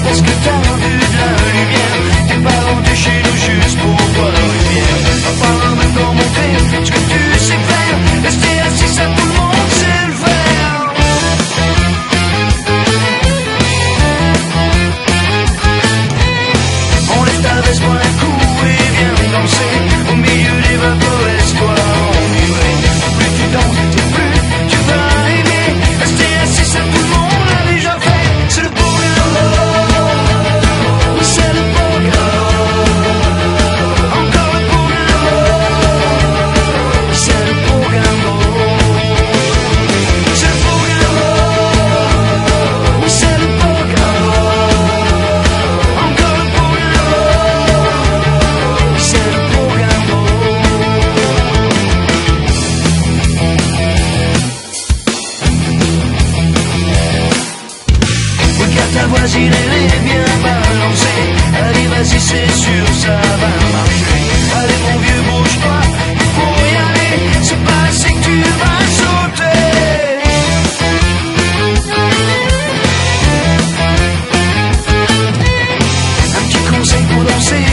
Parce que t'as vu de la lumière, tes parents de chez nous juste pour boire une bière. Papa, maman t'ont montré ce que tu sais faire. Rester assis, ça tout le monde sait le faire. On lève ta veste, bois un coup et viens danser. Au milieu des vapeurs, laisse-toi emmurer. Plus tu danses, plus tu vas aimer. Rester assis, ça tout le monde l'a déjà fait. C'est le beau ta voisine, elle est bien balancée. Allez, vas-y, c'est sûr, ça va marcher. Allez, mon vieux, bouge-toi, il faut y aller. C'est pas assez que tu vas sauter. Un petit conseil pour danser,